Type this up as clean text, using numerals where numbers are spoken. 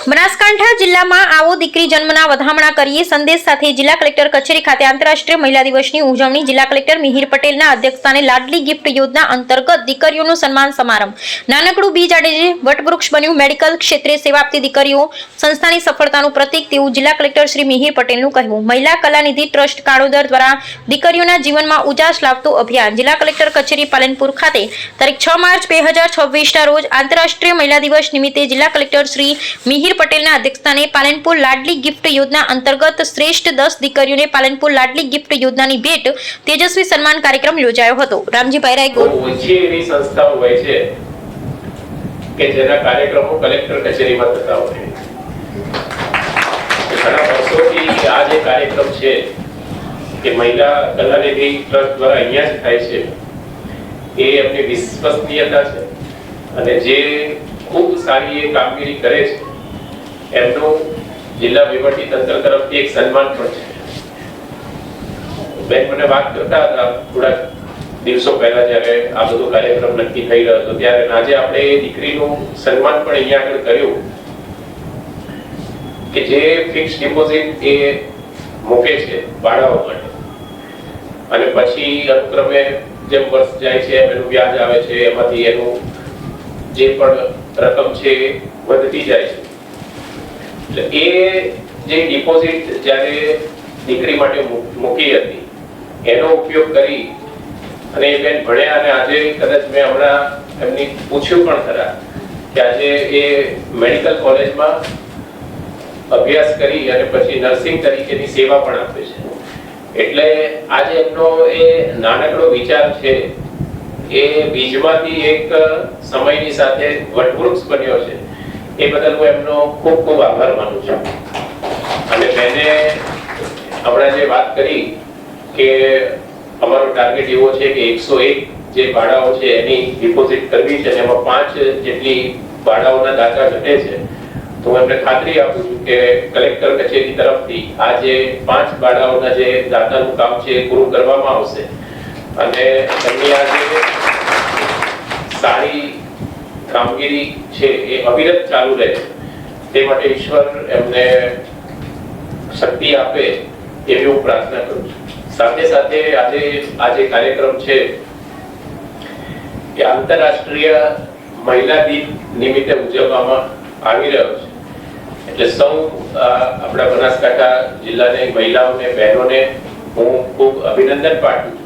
બનાસકાંઠા જિલ્લામાં આવો દીકરી જન્મના વધામણા કરીએ સંદેશ સાથે જિલ્લા કલેક્ટર કચેરી ખાતે આંતરરાષ્ટ્રીય મહિલા દિવસની ઉજવણી જિલ્લા કલેક્ટર મિહિર પટેલના અધ્યક્ષસ્થાને લાડલી ગિફ્ટ યોજના અંતર્ગત દીકરીઓનું સન્માન સમારંભ નાનકડું બી જાડેજે વટવૃક્ષ બન્યું મેડિકલ ક્ષેત્રે સેવા આપતી દીકરીઓ સંસ્થાની સફળતાનું પ્રતીક તેવું જિલ્લા કલેક્ટર શ્રી મિહિર પટેલનું કહેવું મહિલા કલાનિધિ ટ્રસ્ટ કાળોદર દ્વારા દીકરીઓના જીવનમાં ઉજાસ લાવતું અભિયાન જિલ્લા કલેક્ટર કચેરી પાલનપુર ખાતે તારીખ 6 માર્ચ 2026ના રોજ આંતરરાષ્ટ્રીય મહિલા દિવસ નિમિત્તે જિલ્લા કલેક્ટર શ્રી મિહિર પટેલના અધ્યક્ષસ્થાને પાલનપુર લાડલી ગિફ્ટ યોજના અંતર્ગત શ્રેષ્ઠ 10 દીકરીઓને પાલનપુર લાડલી ગિફ્ટ યોજનાની ભેટ તેજસ્વી સન્માન કાર્યક્રમ યોજાયો હતો. રામજીભાઈ રાયગોર ઓછી એવી સંસ્થાઓ હોય છે કે જેના કાર્યક્રમો કલેક્ટર કચેરીમાં થતા હોય ઘણા વર્ષોથી આ જે કાર્યક્રમ છે કે મહિલા કલાનિધિ ટ્રસ્ટ દ્વારા અહીંયા જ થાય છે એ એમની વિશ્વસનીયતા છે અને જે ખૂબ સારી એ કામગીરી કરે છે એમનું જિલ્લા વહીવટી તંત્ર તરફથી એક સન્માન પણ છે. બેન મને વાત કરતા હતા થોડા દિવસો પહેલા જ્યારે આ બધો કાર્યક્રમ નક્કી થઈ રહ્યો હતો ત્યારે આજે આપણે એ દીકરીનું સન્માન પણ અહીંયા આગળ કર્યું કે જે ફિક્સ ડિપોઝિટ એ મૂકે છે બાળાઓ માટે અને પછી અનુક્રમે જેમ વર્ષ જાય છે એનું વ્યાજ આવે છે એમાંથી એનું જે પણ રકમ છે એ વધતી જાય છે. એટલે એ જે ડિપોઝિટ જ્યારે દીકરી માટે મૂકી હતી એનો ઉપયોગ કરી અને એ બેન ભણ્યા અને આજે કદાચ મેં હમણાં એમની પૂછ્યું પણ ખરા કે આજે એ મેડિકલ કોલેજમાં અભ્યાસ કરી અને પછી નર્સિંગ તરીકેની સેવા પણ આપે છે. એટલે આજે એમનો એ નાનકડો વિચાર છે એ બીજમાંથી એક સમયની સાથે વટવૃક્ષ બન્યો છે એ બદલ હું એમનો ખૂબ ખૂબ આભાર માનું છું. અને મેને હમણાં જે વાત કરી કે અમારો ટાર્ગેટ એવો છે કે 101 જે બાળાઓ છે એની ડિપોઝિટ કરવી છે અને એમાં 5 જેટલી બાળાઓના દાખલા ઘટે છે તો હું એમને ખાતરી આપું છું કે કલેક્ટર કચેરી તરફથી આ જે 5 બાળાઓના જે દાતાનું કામ છે એ પૂરું કરવામાં આવશે અને એમની આ જે સારી કામગીરી છે એ અવિરત ચાલુ રહે તે માટે ઈશ્વર એમને શક્તિ આપે એવી હું પ્રાર્થના કરું છું. સાથે સાથે આજે આ જે કાર્યક્રમ છે એ આંતરરાષ્ટ્રીય મહિલા દિન નિમિત્તે ઉજવવામાં આવી રહ્યો છે. એટલે સૌ આપણા બનાસકાંઠા જિલ્લાની મહિલાઓને બહેનોને હું ખૂબ અભિનંદન પાઠવું છું